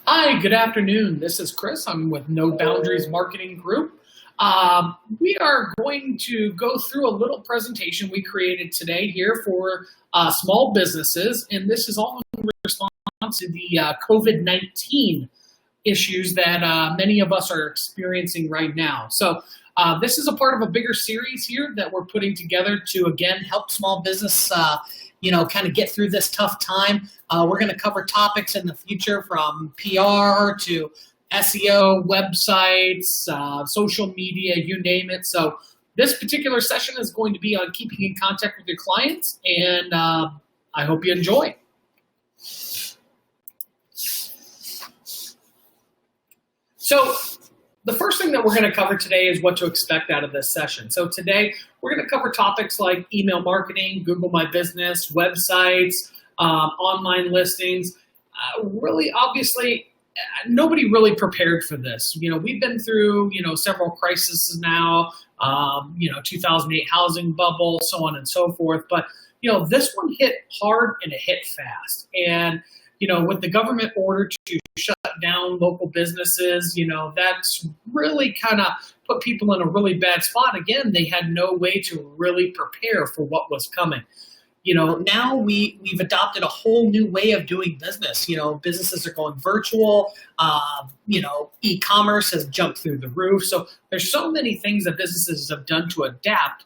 Hi, good afternoon. This is Chris. I'm with No Boundaries Marketing Group. We are going to go through a little presentation we created today here for small businesses, and this is all in response to the COVID-19 issues that many of us are experiencing right now. So this is a part of a bigger series here that we're putting together to, again, help small business kind of get through this tough time. We're going to cover topics in the future from PR to SEO, websites, social media, you name it. So this particular session is going to be on keeping in contact with your clients, and I hope you enjoy. So the first thing that we're going to cover today is what to expect out of this session. So today we're going to cover topics like email marketing, Google My Business, websites, online listings. Really, obviously, nobody really prepared for this. We've been through, several crises now, 2008 housing bubble, so on and so forth. But, this one hit hard and it hit fast. And, with the government order to shut down local businesses, that's really kind of put people in a really bad spot. Again, they had no way to really prepare for what was coming. Now we've adopted a whole new way of doing business. Businesses are going virtual. E-commerce has jumped through the roof. So there's so many things that businesses have done to adapt.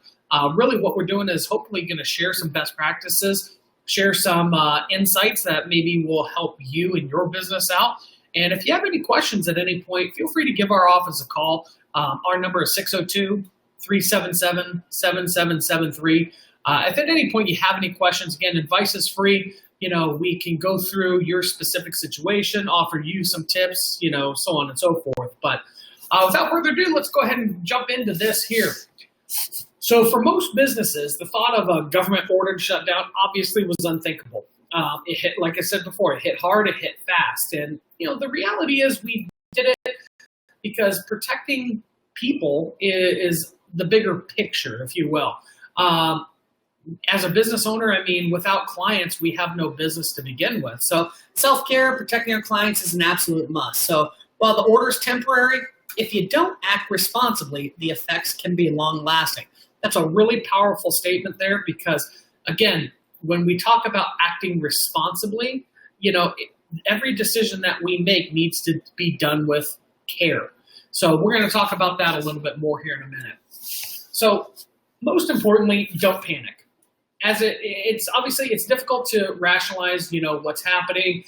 Really what we're doing is hopefully going to share some best practices, share some insights that maybe will help you and your business out. And if you have any questions at any point, feel free to give our office a call. Our number is 602-377-7773. If at any point you have any questions, again, advice is free. We can go through your specific situation, offer you some tips, so on and so forth. But without further ado, let's go ahead and jump into this here. So for most businesses, the thought of a government-ordered shutdown obviously was unthinkable. It hit, like I said before, it hit hard, it hit fast. And, the reality is we did it because protecting people is the bigger picture, if you will. As a business owner, without clients, we have no business to begin with. So self-care, protecting our clients is an absolute must. So while the order is temporary, if you don't act responsibly, the effects can be long-lasting. That's a really powerful statement there because, again, when we talk about acting responsibly, every decision that we make needs to be done with care. So we're going to talk about that a little bit more here in a minute. So most importantly, don't panic. It's obviously it's difficult to rationalize, what's happening.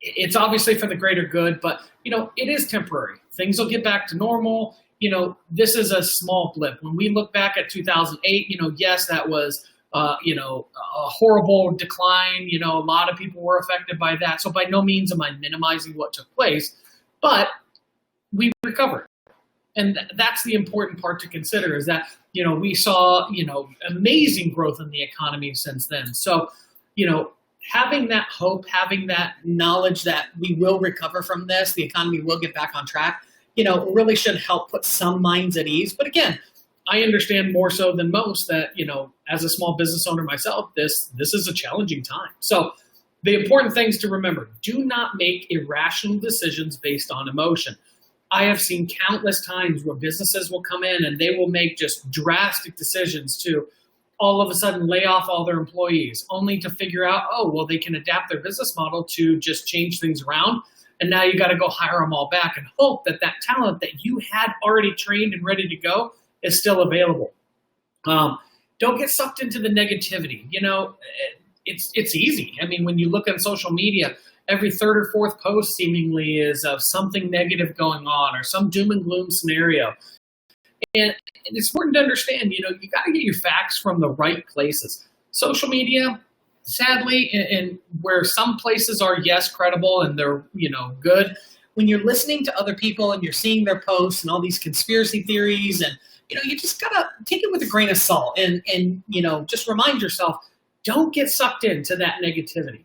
It's obviously for the greater good, but it is temporary. Things will get back to normal. This is a small blip. When we look back at 2008, yes, that was a horrible decline. A lot of people were affected by that. So by no means am I minimizing what took place, but we recovered. And that's the important part to consider is that, we saw, amazing growth in the economy since then. So, having that hope, having that knowledge that we will recover from this, the economy will get back on track, really should help put some minds at ease. But again, I understand more so than most that, as a small business owner myself, this is a challenging time. So the important things to remember, do not make irrational decisions based on emotion. I have seen countless times where businesses will come in and they will make just drastic decisions to all of a sudden lay off all their employees, only to figure out, they can adapt their business model to just change things around. And now you got to go hire them all back and hope that that talent that you had already trained and ready to go is still available. Don't get sucked into the negativity. It's easy. When you look on social media, every third or fourth post seemingly is of something negative going on or some doom and gloom scenario. And it's important to understand, you got to get your facts from the right places. Social media, sadly, and where some places are, yes, credible and they're, good, when you're listening to other people and you're seeing their posts and all these conspiracy theories and, you just got to take it with a grain of salt and just remind yourself, don't get sucked into that negativity.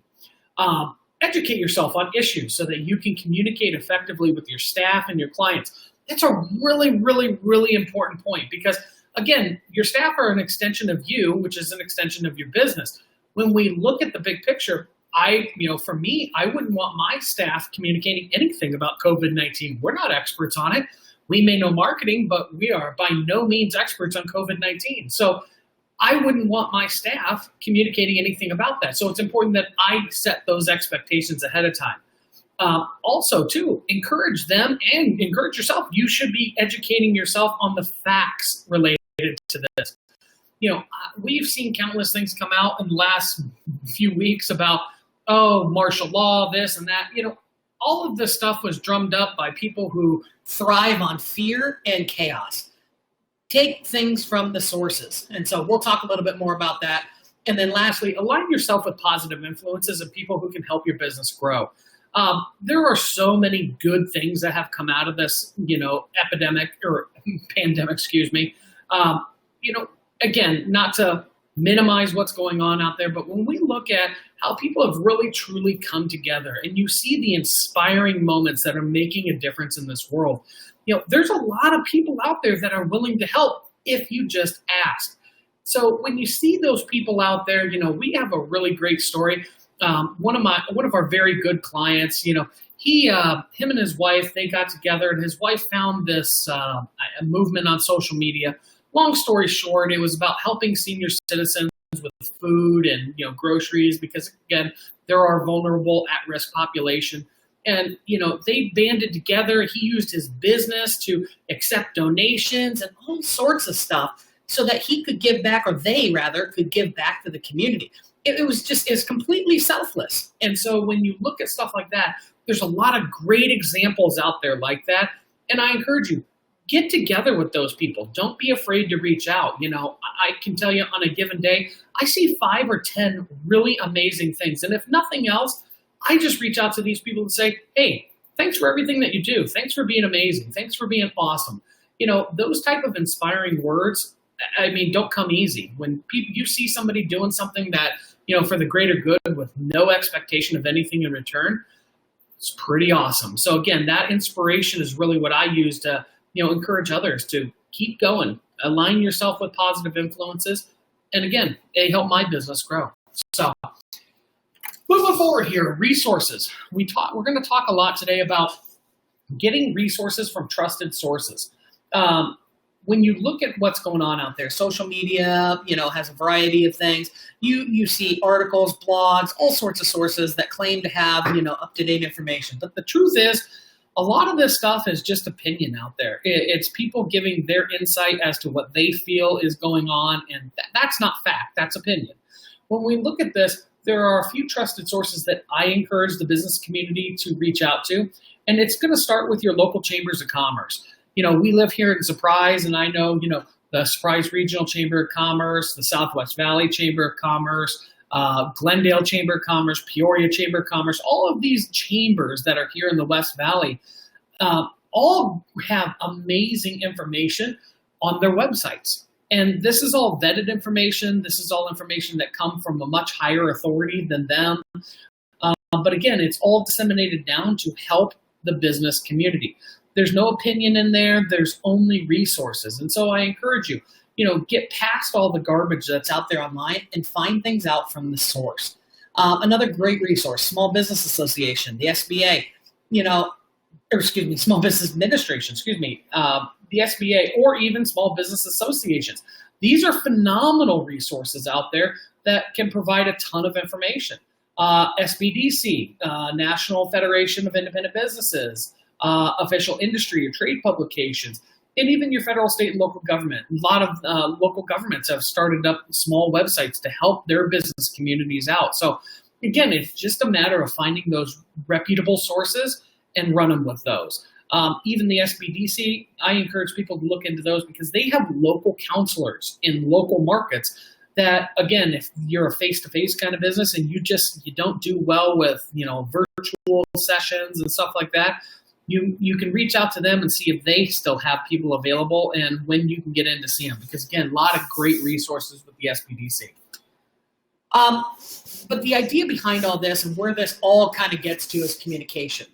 Educate yourself on issues so that you can communicate effectively with your staff and your clients. That's a really, really, really important point because, again, your staff are an extension of you, which is an extension of your business. When we look at the big picture, for me, I wouldn't want my staff communicating anything about COVID-19. We're not experts on it. We may know marketing, but we are by no means experts on COVID-19. So I wouldn't want my staff communicating anything about that. So it's important that I set those expectations ahead of time. Also, too, encourage them and encourage yourself. You should be educating yourself on the facts related to this. We've seen countless things come out in the last few weeks about, martial law, this and that. All of this stuff was drummed up by people who thrive on fear and chaos. Take things from the sources. And so we'll talk a little bit more about that. And then lastly, align yourself with positive influences and people who can help your business grow. There are so many good things that have come out of this, epidemic or pandemic, excuse me. Again, not to minimize what's going on out there, but when we look at how people have really truly come together and you see the inspiring moments that are making a difference in this world, there's a lot of people out there that are willing to help if you just ask. So when you see those people out there, we have a really great story. One of our very good clients, him and his wife, they got together and his wife found this a movement on social media. Long story short, it was about helping senior citizens with food and groceries because again, there are vulnerable at-risk population. And they banded together. He used his business to accept donations and all sorts of stuff so that he could give back, or they rather could give back to the community. It's completely selfless. And so when you look at stuff like that, there's a lot of great examples out there like that. And I encourage you, get together with those people. Don't be afraid to reach out. I can tell you on a given day, I see 5 or 10 really amazing things. And if nothing else, I just reach out to these people and say, hey, thanks for everything that you do. Thanks for being amazing. Thanks for being awesome. Those type of inspiring words, don't come easy. When you see somebody doing something that, for the greater good with no expectation of anything in return, it's pretty awesome. So again, that inspiration is really what I use to, encourage others to keep going, align yourself with positive influences. And again, they help my business grow. So moving forward here, resources. We're going to talk a lot today about getting resources from trusted sources. When you look at what's going on out there, social media, has a variety of things. You see articles, blogs, all sorts of sources that claim to have, up-to-date information. But the truth is, a lot of this stuff is just opinion out there. It's people giving their insight as to what they feel is going on, and that's not fact, that's opinion. When we look at this, there are a few trusted sources that I encourage the business community to reach out to, and it's going to start with your local chambers of commerce. We live here in Surprise, and I know, the Surprise Regional Chamber of Commerce, the Southwest Valley Chamber of Commerce, Glendale Chamber of Commerce, Peoria Chamber of Commerce, all of these chambers that are here in the West Valley, all have amazing information on their websites. And this is all vetted information. This is all information that come from a much higher authority than them. But again, it's all disseminated down to help the business community. There's no opinion in there. There's only resources. And so I encourage you, get past all the garbage that's out there online and find things out from the source. Another great resource, Small Business Association, the SBA, Small Business Administration, the SBA, or even small business associations. These are phenomenal resources out there that can provide a ton of information. SBDC, National Federation of Independent Businesses, official industry or trade publications, and even your federal, state, and local government. A lot of local governments have started up small websites to help their business communities out. So again, it's just a matter of finding those reputable sources and run them with those. Even the SBDC, I encourage people to look into those because they have local counselors in local markets that, again, if you're a face-to-face kind of business and you don't do well with, virtual sessions and stuff like that, you can reach out to them and see if they still have people available and when you can get in to see them. Because again, a lot of great resources with the SBDC. But the idea behind all this and where this all kind of gets to is communication.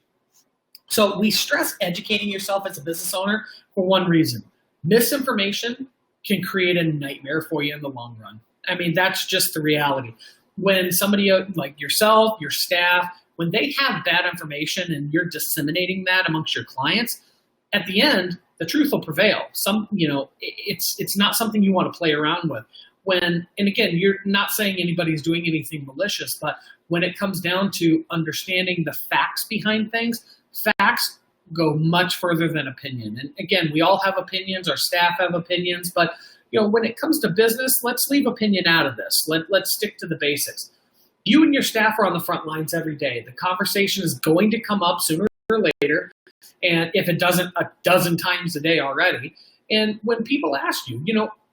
So we stress educating yourself as a business owner for one reason. Misinformation can create a nightmare for you in the long run. That's just the reality. when somebody like yourself, your staff, when they have bad information and you're disseminating that amongst your clients, at the end, the truth will prevail. It's not something you want to play around with. And again, you're not saying anybody's doing anything malicious, but when it comes down to understanding the facts behind things, facts go much further than opinion. And again, we all have opinions, our staff have opinions, but when it comes to business, let's leave opinion out of this. Let's stick to the basics. You and your staff are on the front lines every day. The conversation is going to come up sooner or later, and if it doesn't, a dozen times a day already. And when people ask you,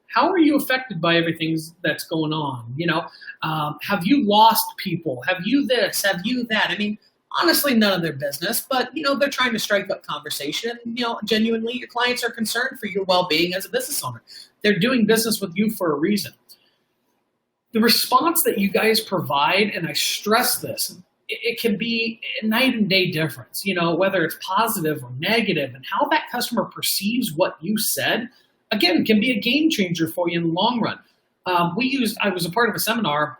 how are you affected by everything that's going on? Have you lost people? Have you this? Have you that? I mean, honestly, none of their business, but, they're trying to strike up conversation. Genuinely, your clients are concerned for your well-being as a business owner. They're doing business with you for a reason. The response that you guys provide, and I stress this, it can be a night and day difference, whether it's positive or negative, and how that customer perceives what you said, again, can be a game changer for you in the long run. I was a part of a seminar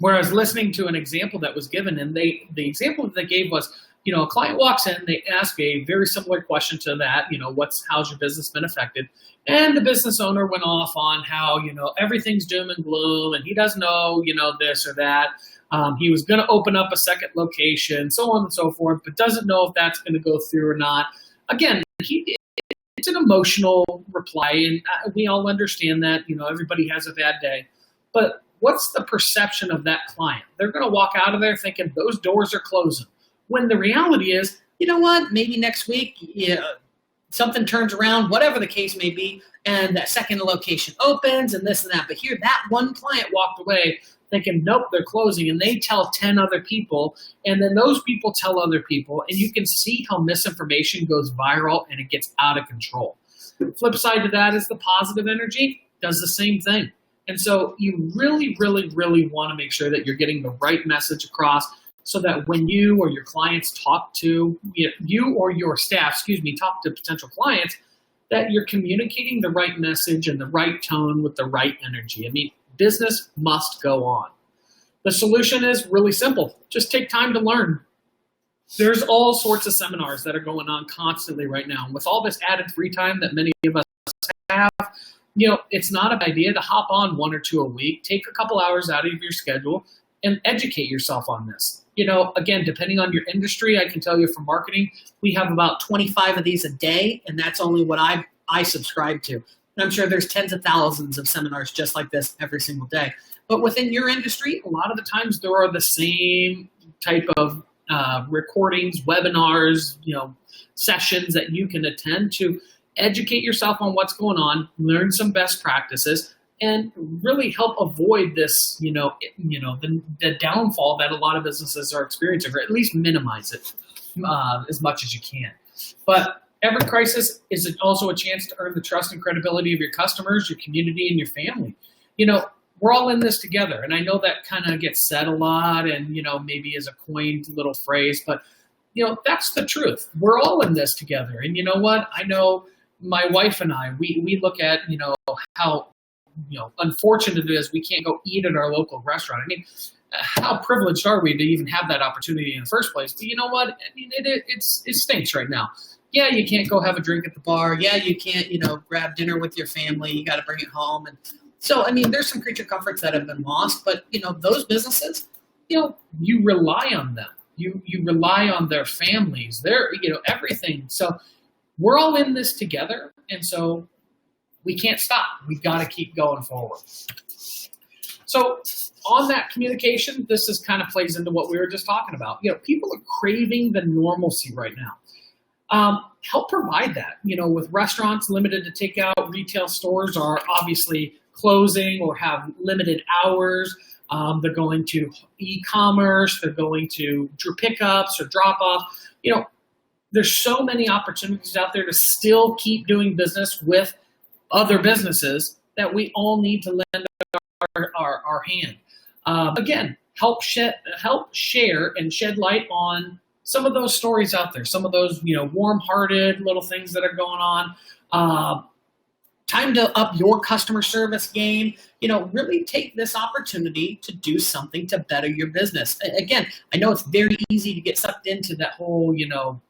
where I was listening to an example that was given, and the example that they gave was, a client walks in, they ask a very similar question to that, how's your business been affected? And the business owner went off on how, everything's doom and gloom, and he doesn't know, this or that. He was going to open up a second location, so on and so forth, but doesn't know if that's going to go through or not. Again, it's an emotional reply, and we all understand that, everybody has a bad day. But what's the perception of that client? They're going to walk out of there thinking those doors are closing. When the reality is, maybe next week, something turns around, whatever the case may be, and that second location opens and this and that. But here, that one client walked away thinking, nope, they're closing, and they tell 10 other people, and then those people tell other people, and you can see how misinformation goes viral and it gets out of control. The flip side to that is the positive energy does the same thing. And so you really, really, really want to make sure that you're getting the right message across, so that when you or your clients talk to, you or your staff, talk to potential clients, that you're communicating the right message and the right tone with the right energy. I mean, business must go on. The solution is really simple. Just take time to learn. There's all sorts of seminars that are going on constantly right now. And with all this added free time that many of us have, it's not an idea to hop on 1 or 2 a week, take a couple hours out of your schedule and educate yourself on this. Again, depending on your industry, I can tell you from marketing, we have about 25 of these a day, and that's only what I subscribe to. And I'm sure there's tens of thousands of seminars just like this every single day. But within your industry, a lot of the times there are the same type of recordings, webinars, sessions that you can attend to educate yourself on what's going on, learn some best practices, and really help avoid this, the downfall that a lot of businesses are experiencing, or at least minimize it as much as you can. But every crisis is also a chance to earn the trust and credibility of your customers, your community, and your family. We're all in this together, and I know that kind of gets said a lot, and maybe is a coined little phrase, but that's the truth. We're all in this together, and you know what? I know my wife and I, we look at how unfortunate it is we can't go eat at our local restaurant. I mean, how privileged are we to even have that opportunity in the first place? But you know what? I mean, it stinks right now. Yeah, you can't go have a drink at the bar. Yeah, you can't, grab dinner with your family. You got to bring it home. And so, I mean, there's some creature comforts that have been lost, but, those businesses, you rely on them. You rely on their families, their, everything. So we're all in this together. And so we can't stop. We've got to keep going forward. So on that communication, this is kind of plays into what we were just talking about. People are craving the normalcy right now. Help provide that. With restaurants limited to takeout, retail stores are obviously closing or have limited hours. They're going to e-commerce. They're going to pickups or drop-off. There's so many opportunities out there to still keep doing business with other businesses that we all need to lend our hand. Again, help share and shed light on some of those stories out there, some of those warm-hearted little things that are going on. time to up your customer service game. Really take this opportunity to do something to better your business. Again, I know it's very easy to get sucked into that whole,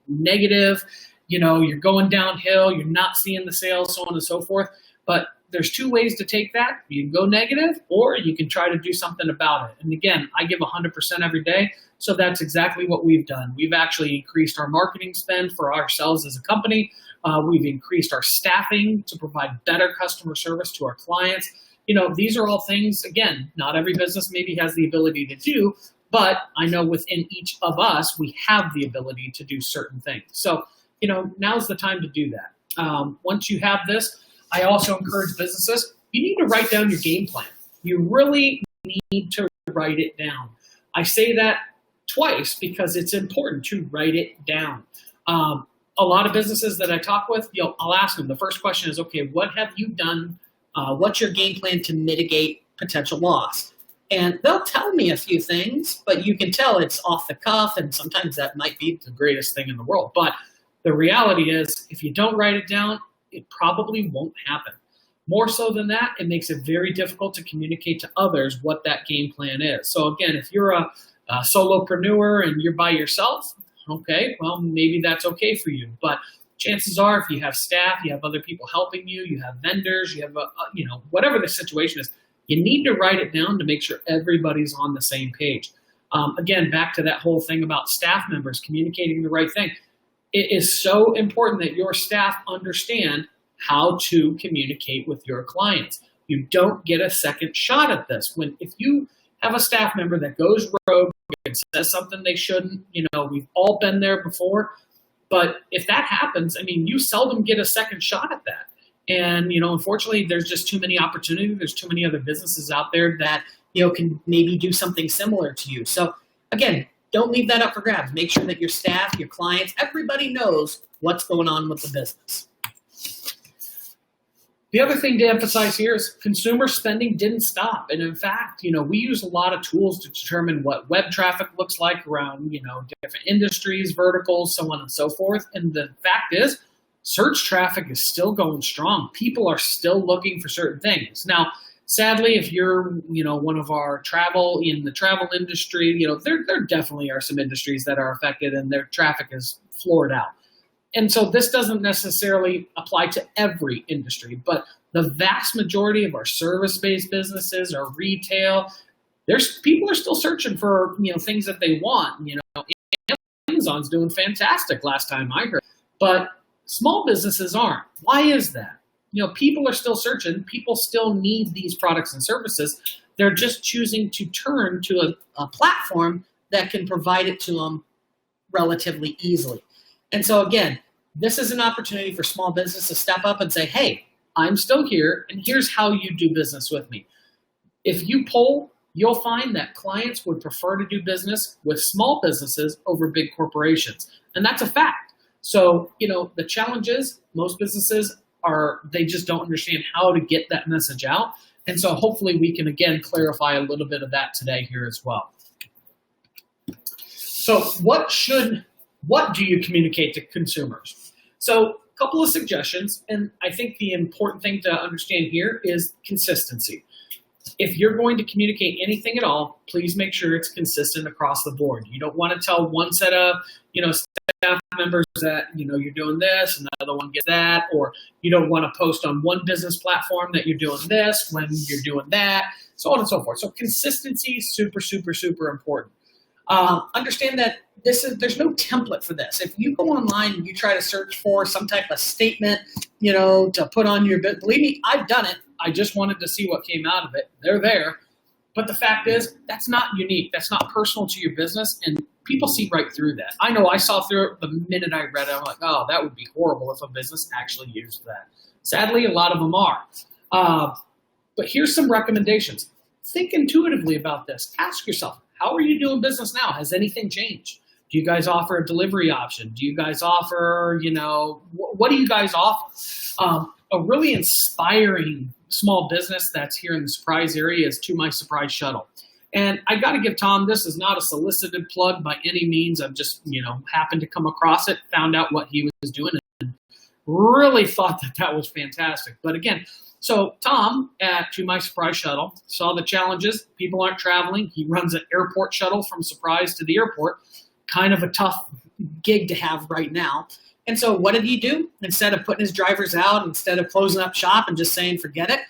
negative, you're going downhill, you're not seeing the sales, so on and so forth. But there's two ways to take that. You can go negative, or you can try to do something about it. And again, I give 100% every day. So that's exactly what we've done. We've actually increased our marketing spend for ourselves as a company. We've increased our staffing to provide better customer service to our clients. These are all things, again, not every business maybe has the ability to do, but I know within each of us, we have the ability to do certain things. So, now's the time to do that. Once you have this, I also encourage businesses, you need to write down your game plan. You really need to write it down. I say that twice because it's important to write it down. A lot of businesses that I talk with, I'll ask them, the first question is, okay, what have you done? What's your game plan to mitigate potential loss? And they'll tell me a few things, but you can tell it's off the cuff, and sometimes that might be the greatest thing in the world. But the reality is, if you don't write it down, it probably won't happen. More so than that, it makes it very difficult to communicate to others what that game plan is. So again, if you're a solopreneur and you're by yourself, okay, well, maybe that's okay for you. But chances are, if you have staff, you have other people helping you, you have vendors, you have, whatever the situation is, you need to write it down to make sure everybody's on the same page. Again, back to that whole thing about staff members communicating the right thing. It is so important that your staff understand how to communicate with your clients. You don't get a second shot at this. If you have a staff member that goes rogue and says something they shouldn't, we've all been there before. But if that happens, you seldom get a second shot at that. And, unfortunately, there's just too many opportunities. There's too many other businesses out there that, can maybe do something similar to you. So, again, don't leave that up for grabs. Make sure that your staff, your clients, everybody knows what's going on with the business. The other thing to emphasize here is consumer spending didn't stop. And in fact, we use a lot of tools to determine what web traffic looks like around, different industries, verticals, so on and so forth. And the fact is, search traffic is still going strong. People are still looking for certain things. Now, sadly, if you're, one of our in the travel industry, there definitely are some industries that are affected and their traffic is floored out. And so this doesn't necessarily apply to every industry, but the vast majority of our service-based businesses, our retail, people are still searching for, things that they want. Amazon's doing fantastic last time I heard, but small businesses aren't. Why is that? People are still searching. People still need these products and services. They're just choosing to turn to a platform that can provide it to them relatively easily. And so again, this is an opportunity for small business to step up and say, hey, I'm still here, and here's how you do business with me. If you poll, you'll find that clients would prefer to do business with small businesses over big corporations. And that's a fact. So, the challenge is most businesses they just don't understand how to get that message out. And so hopefully we can, again, clarify a little bit of that today here as well. So what do you communicate to consumers? So a couple of suggestions, and I think the important thing to understand here is consistency. If you're going to communicate anything at all, please make sure it's consistent across the board. You don't want to tell one set of, staff members that, you're doing this and the other one gets that, or you don't want to post on one business platform that you're doing this when you're doing that, so on and so forth. So consistency is super, super, super important. Understand that there's no template for this. If you go online and you try to search for some type of statement, to put on your bit, believe me, I've done it. I just wanted to see what came out of it. They're there. But the fact is, that's not unique. That's not personal to your business. And people see right through that. I know I saw through it the minute I read it. I'm like, oh, that would be horrible if a business actually used that. Sadly, a lot of them are. But here's some recommendations. Think intuitively about this. Ask yourself, how are you doing business now? Has anything changed? Do you guys offer a delivery option? Do you guys offer, what do you guys offer? A really inspiring small business that's here in the Surprise area is To My Surprise Shuttle. And I got to give Tom, this is not a solicited plug by any means. I've just, happened to come across it, found out what he was doing, and really thought that that was fantastic. But again, so Tom to my Surprise shuttle saw the challenges. People aren't traveling. He runs an airport shuttle from Surprise to the airport. Kind of a tough gig to have right now. And so what did he do? Instead of putting his drivers out, instead of closing up shop and just saying, forget it,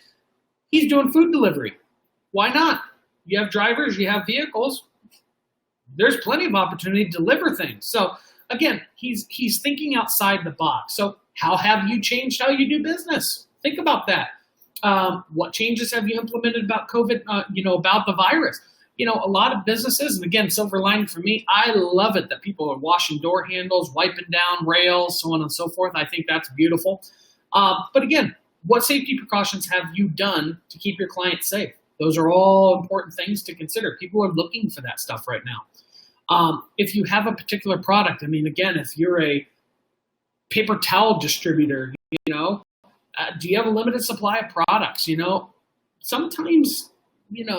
he's doing food delivery. Why not? You have drivers, you have vehicles. There's plenty of opportunity to deliver things. So again, he's thinking outside the box. So how have you changed how you do business? Think about that. What changes have you implemented about COVID, about the virus? A lot of businesses, and again, silver lining for me, I love it that people are washing door handles, wiping down rails, so on and so forth. I think that's beautiful. But again, what safety precautions have you done to keep your clients safe? Those are all important things to consider. People are looking for that stuff right now. If you have a particular product, again, if you're a paper towel distributor, do you have a limited supply of products? Sometimes,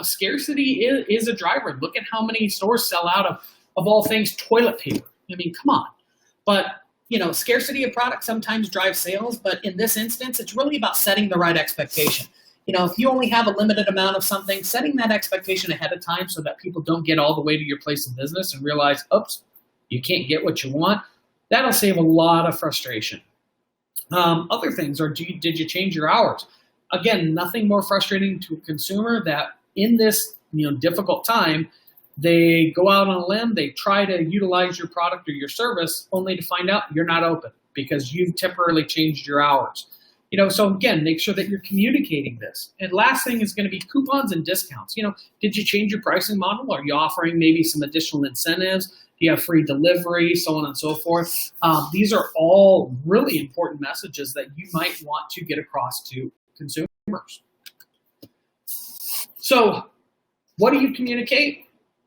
scarcity is a driver. Look at how many stores sell out of all things, toilet paper. Come on. But, scarcity of product sometimes drives sales. But in this instance, it's really about setting the right expectation. If you only have a limited amount of something, setting that expectation ahead of time so that people don't get all the way to your place of business and realize, oops, you can't get what you want. That'll save a lot of frustration. Other things are, did you change your hours? Again, nothing more frustrating to a consumer that in this difficult time, they go out on a limb, they try to utilize your product or your service only to find out you're not open because you've temporarily changed your hours. So again, make sure that you're communicating this. And last thing is going to be coupons and discounts. Did you change your pricing model? Are you offering maybe some additional incentives? Do you have free delivery, so on and so forth? These are all really important messages that you might want to get across to consumers. So what do you communicate?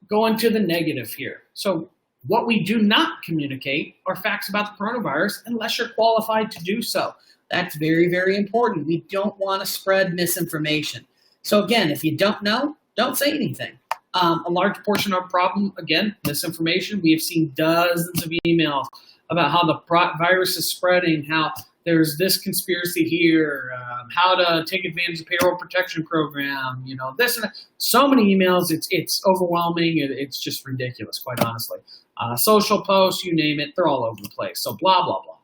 Going to the negative here. So what we do not communicate are facts about the coronavirus unless you're qualified to do so. That's very, very important. We don't want to spread misinformation. So again, if you don't know, don't say anything. A large portion of our problem, again, misinformation. We have seen dozens of emails about how the virus is spreading, how there's this conspiracy here, how to take advantage of payroll protection program, this and that. So many emails, it's overwhelming. It's just ridiculous, quite honestly. Social posts, you name it, they're all over the place. So blah, blah, blah.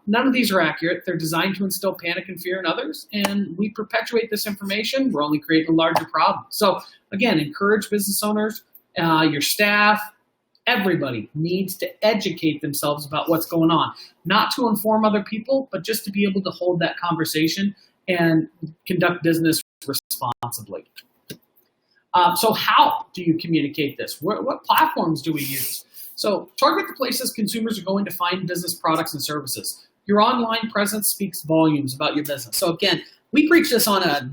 None of these are accurate. They're designed to instill panic and fear in others, and we perpetuate this information. We're only creating a larger problem. So again, encourage business owners, your staff, everybody needs to educate themselves about what's going on, not to inform other people, but just to be able to hold that conversation and conduct business responsibly. So how do you communicate this? What platforms do we use? So target the places consumers are going to find business products and services. Your online presence speaks volumes about your business. So again, we preach this on a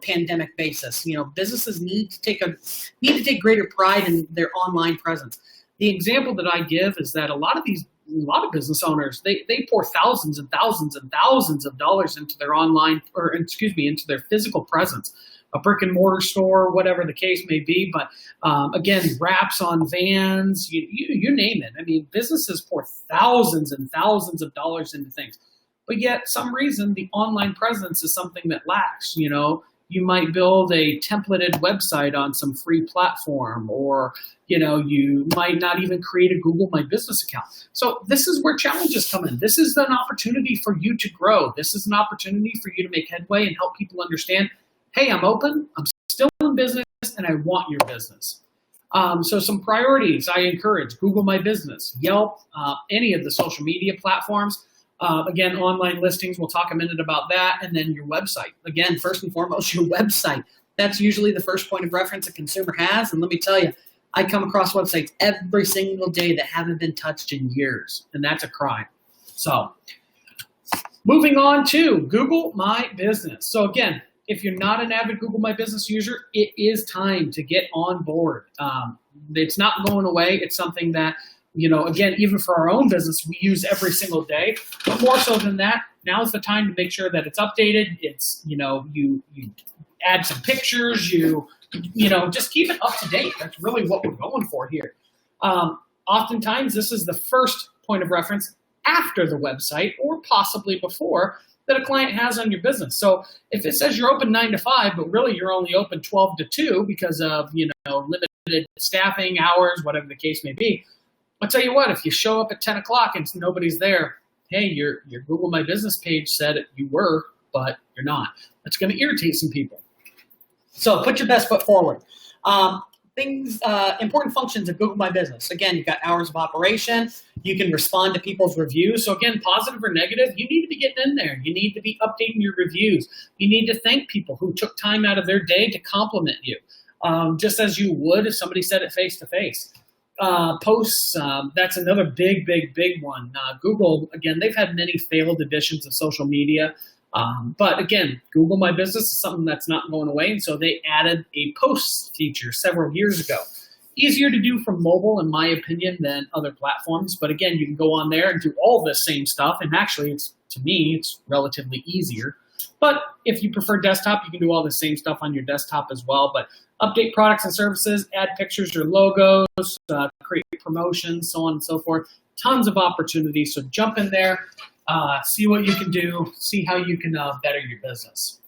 pandemic basis. Businesses need to take greater pride in their online presence. The example that I give is that a lot of business owners, they pour thousands and thousands and thousands of dollars into their into their physical presence. A brick and mortar store, whatever the case may be. But again, wraps on vans, you name it. Businesses pour thousands and thousands of dollars into things. But yet, some reason, the online presence is something that lacks. You might build a templated website on some free platform, or you might not even create a Google My Business account. So this is where challenges come in. This is an opportunity for you to grow. This is an opportunity for you to make headway and help people understand, hey, I'm open, I'm still in business, and I want your business. So some priorities I encourage: Google My Business, Yelp, any of the social media platforms. Again, online listings, we'll talk a minute about that, and then your website. Again, first and foremost, your website. That's usually the first point of reference a consumer has, and let me tell you, I come across websites every single day that haven't been touched in years, and that's a crime. So moving on to Google My Business. So again, if you're not an avid Google My Business user, it is time to get on board. It's not going away. It's something that, again, even for our own business, we use every single day. But more so than that, now's the time to make sure that it's updated. It's, you add some pictures, just keep it up to date. That's really what we're going for here. Oftentimes, this is the first point of reference after the website or possibly before that a client has on your business. So if it says you're open 9 to 5, but really you're only open 12 to 2 because of, limited staffing hours, whatever the case may be, I'll tell you what, if you show up at 10 o'clock and nobody's there, hey, your Google My Business page said you were, but you're not. That's going to irritate some people. So put your best foot forward. Important functions of Google My Business. Again, you've got hours of operation. You can respond to people's reviews. So again, positive or negative, you need to be getting in there. You need to be updating your reviews. You need to thank people who took time out of their day to compliment you, just as you would if somebody said it face-to-face. Posts, that's another big one. Google, again, they've had many failed editions of social media. But again, Google My Business is something that's not going away, and so they added a posts feature several years ago. Easier to do from mobile, in my opinion, than other platforms. But again, you can go on there and do all this same stuff, and actually, to me, it's relatively easier. But if you prefer desktop, you can do all the same stuff on your desktop as well. But update products and services, add pictures or logos, create promotions, so on and so forth. Tons of opportunities, so jump in there. See what you can do, see how you can better your business.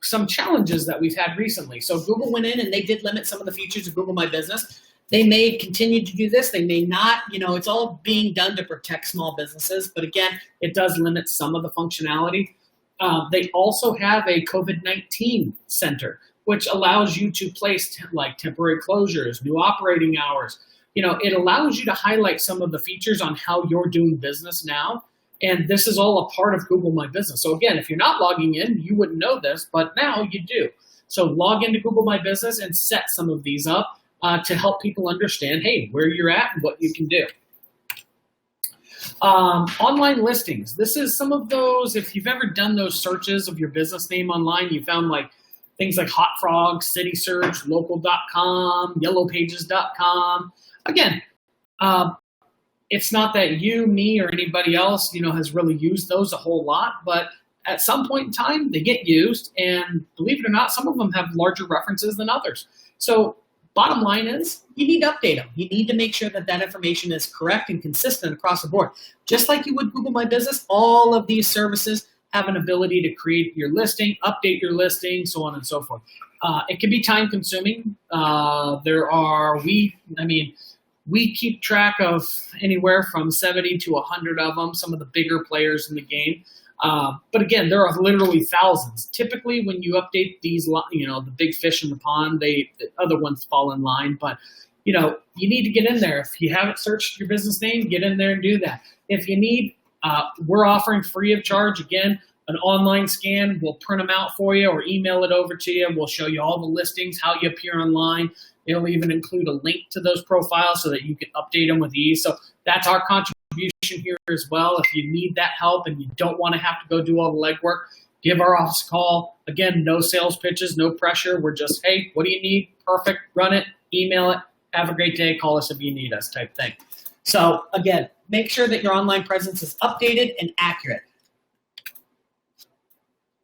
Some challenges that we've had recently. So Google went in and they did limit some of the features of Google My Business. They may continue to do this. They may not. It's all being done to protect small businesses. But again, it does limit some of the functionality. They also have a COVID-19 center, which allows you to place temporary closures, new operating hours. It allows you to highlight some of the features on how you're doing business now. And this is all a part of Google My Business. So again, if you're not logging in, you wouldn't know this, but now you do. So log into Google My Business and set some of these up to help people understand, hey, where you're at and what you can do. Online listings. This is some of those, if you've ever done those searches of your business name online, you found things like Hot Frog, City Search, Local.com, YellowPages.com. Again, it's not that you, me, or anybody else, has really used those a whole lot, but at some point in time, they get used, and believe it or not, some of them have larger references than others. So bottom line is, you need to update them. You need to make sure that information is correct and consistent across the board. Just like you would Google My Business, all of these services have an ability to create your listing, update your listing, so on and so forth. It can be time consuming. We keep track of anywhere from 70 to 100 of them, some of the bigger players in the game. But again, there are literally thousands. Typically, when you update these, the big fish in the pond, the other ones fall in line. But, you need to get in there. If you haven't searched your business name, get in there and do that. If you need, we're offering free of charge, again, an online scan. We'll print them out for you or email it over to you. We'll show you all the listings, how you appear online. It'll even include a link to those profiles so that you can update them with ease. So that's our contribution here as well. If you need that help and you don't want to have to go do all the legwork, give our office a call. Again, no sales pitches, no pressure. We're just, hey, what do you need? Perfect. Run it, email it. Have a great day. Call us if you need us type thing. So again, make sure that your online presence is updated and accurate.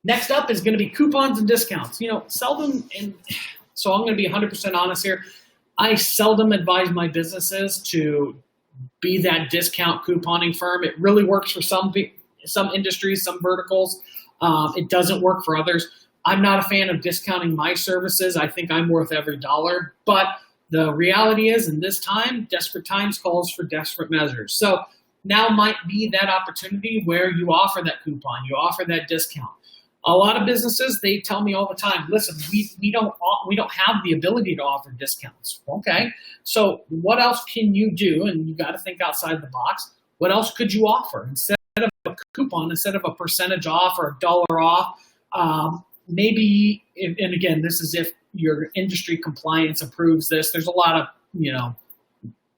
Next up is going to be coupons and discounts. Seldom, and so I'm going to be 100% honest here, I seldom advise my businesses to be that discount couponing firm. It really works for some industries, some verticals. It doesn't work for others. I'm not a fan of discounting my services. I think I'm worth every dollar. But the reality is, in this time, desperate times calls for desperate measures. So now might be that opportunity where you offer that coupon, you offer that discount. A lot of businesses, they tell me all the time, listen, we don't have the ability to offer discounts. Okay, so what else can you do? And you got to think outside the box. What else could you offer instead of a coupon, instead of a percentage off or $1 off? Maybe, and again, this is if your industry compliance approves this. There's a lot of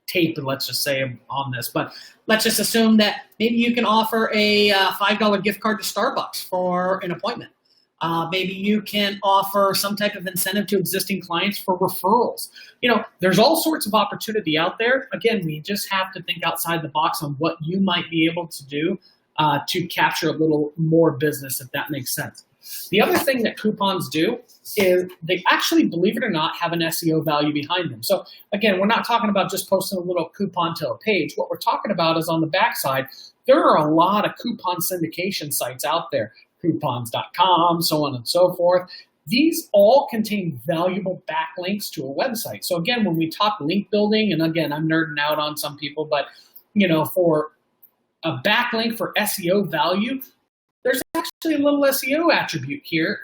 tape, let's just say, on this, but let's just assume that maybe you can offer a $5 gift card to Starbucks for an appointment. Maybe you can offer some type of incentive to existing clients for referrals. There's all sorts of opportunity out there. Again, we just have to think outside the box on what you might be able to do to capture a little more business, if that makes sense. The other thing that coupons do is they actually, believe it or not, have an SEO value behind them. So again, we're not talking about just posting a little coupon to a page. What we're talking about is on the backside, there are a lot of coupon syndication sites out there, coupons.com, so on and so forth. These all contain valuable backlinks to a website. So again, when we talk link building, and again, I'm nerding out on some people, but for a backlink for SEO value, there's actually a little SEO attribute here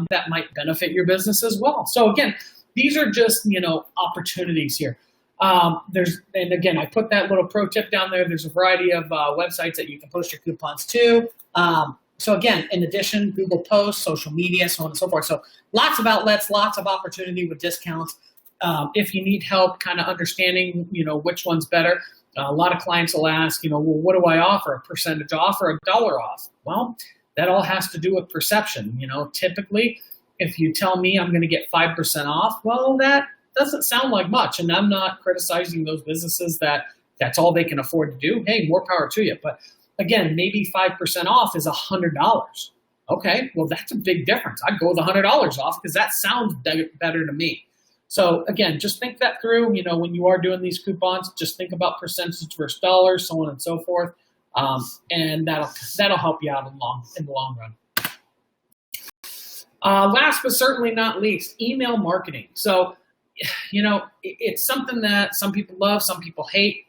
that might benefit your business as well. So again, these are just, opportunities here. And again, I put that little pro tip down there. There's a variety of websites that you can post your coupons to. So again, in addition, Google Posts, social media, so on and so forth. So lots of outlets, lots of opportunity with discounts. If you need help kind of understanding, which one's better, a lot of clients will ask, well, what do I offer? A percentage off or $1 off? Well, that all has to do with perception. Typically, if you tell me I'm going to get 5% off, well, that doesn't sound like much. And I'm not criticizing those businesses that's all they can afford to do. Hey, more power to you. But again, maybe 5% off is $100. Okay, well, that's a big difference. I'd go with $100 off because that sounds better to me. So again, just think that through. When you are doing these coupons, just think about percentage versus dollars, so on and so forth, and that'll help you out in the long run. Last but certainly not least, email marketing. So, it's something that some people love, some people hate.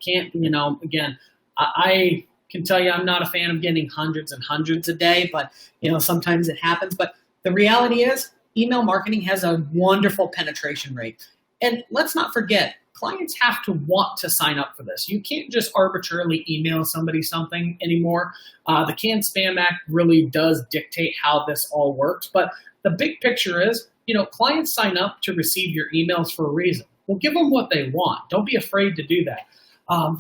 Again, I can tell you I'm not a fan of getting hundreds and hundreds a day, but sometimes it happens. But the reality is, email marketing has a wonderful penetration rate. And let's not forget, clients have to want to sign up for this. You can't just arbitrarily email somebody something anymore. The Canned Spam Act really does dictate how this all works. But the big picture is, clients sign up to receive your emails for a reason. Well, give them what they want. Don't be afraid to do that.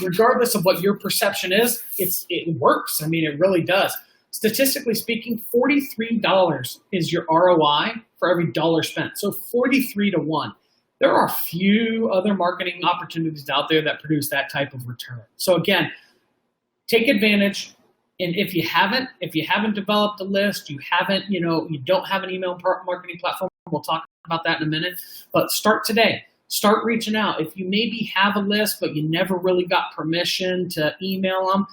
Regardless of what your perception is, it works. I mean, it really does. Statistically speaking, $43 is your ROI for every dollar spent. So 43 to 1. There are few other marketing opportunities out there that produce that type of return. So again, take advantage. And if you haven't developed a list, you don't have an email marketing platform, we'll talk about that in a minute, but start today. Start reaching out. If you maybe have a list, but you never really got permission to email them,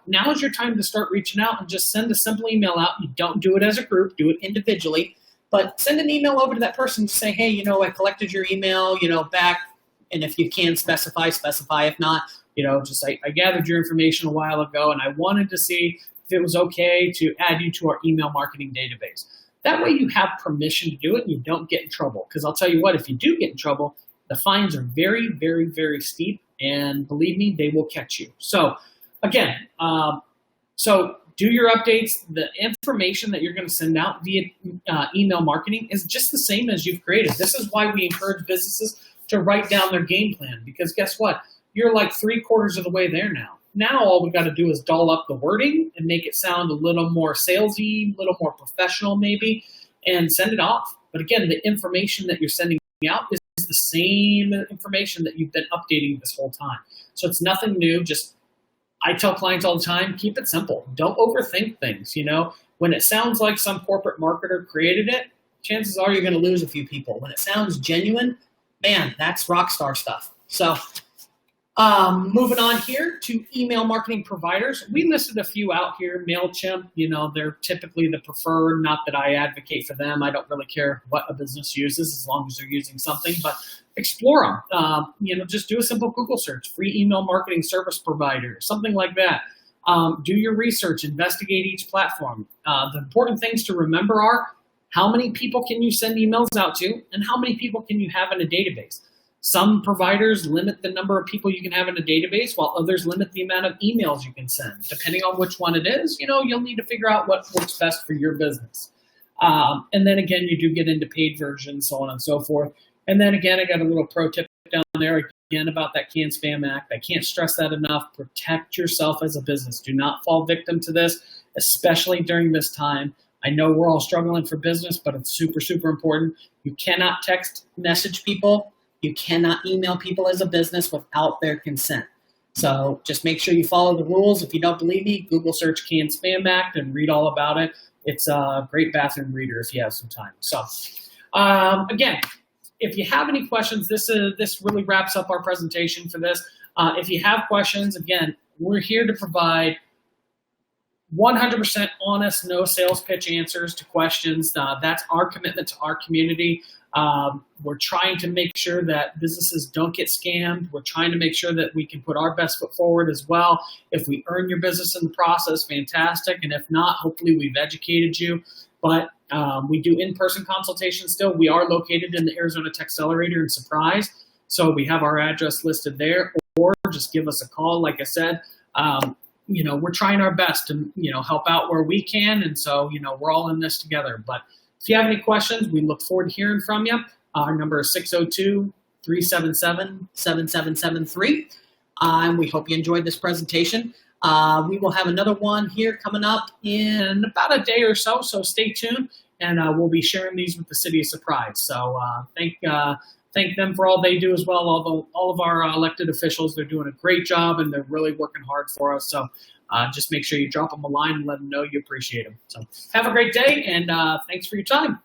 now is your time to start reaching out and just send a simple email out. You don't do it as a group, do it individually, but send an email over to that person to say, hey, I collected your email, back. And if you can specify. If not, just I gathered your information a while ago and I wanted to see if it was okay to add you to our email marketing database. That way you have permission to do it and you don't get in trouble. Because I'll tell you what, if you do get in trouble, the fines are very, very, very steep. And believe me, they will catch you. So again, do your updates. The information that you're going to send out via email marketing is just the same as you've created. This is why we encourage businesses to write down their game plan, because guess what? You're like 3/4 of the way there now. Now all we got to do is doll up the wording and make it sound a little more salesy, a little more professional maybe, and send it off. But again, the information that you're sending out is the same information that you've been updating this whole time. So it's nothing new. I tell clients all the time, keep it simple. Don't overthink things. When it sounds like some corporate marketer created it, chances are you're going to lose a few people. When it sounds genuine, man, that's rock star stuff. So moving on here to email marketing providers. We listed a few out here. MailChimp, they're typically the preferred. Not that I advocate for them. I don't really care what a business uses as long as they're using something, but explore them. Just do a simple Google search, free email marketing service provider, something like that. Do your research, investigate each platform. The important things to remember are how many people can you send emails out to and how many people can you have in a database. Some providers limit the number of people you can have in a database, while others limit the amount of emails you can send. Depending on which one it is, you'll need to figure out what works best for your business. And then again, you do get into paid versions, so on and so forth. And then again, I got a little pro tip down there again about that Canned Spam Act. I can't stress that enough. Protect yourself as a business. Do not fall victim to this, especially during this time. I know we're all struggling for business, but it's super, super important. You cannot text message people. You cannot email people as a business without their consent. So just make sure you follow the rules. If you don't believe me, Google search Can Spam Act and read all about it. It's a great bathroom reader if you have some time. So again, if you have any questions, this really wraps up our presentation for this. If you have questions, again, we're here to provide 100% honest, no sales pitch answers to questions. That's our commitment to our community. We're trying to make sure that businesses don't get scammed. We're trying to make sure that we can put our best foot forward as well. If we earn your business in the process, fantastic. And if not, hopefully we've educated you. But we do in-person consultations still. We are located in the Arizona Tech Accelerator in Surprise. So we have our address listed there, or just give us a call. Like I said, we're trying our best to, help out where we can. And so, we're all in this together. But if you have any questions, we look forward to hearing from you. Our number is 602-377-7773. And we hope you enjoyed this presentation. We will have another one here coming up in about a day or so. So stay tuned, and we'll be sharing these with the City of Surprise. So thank them for all they do as well. All of our elected officials, they're doing a great job, and they're really working hard for us. So just make sure you drop them a line and let them know you appreciate them. So have a great day, and thanks for your time.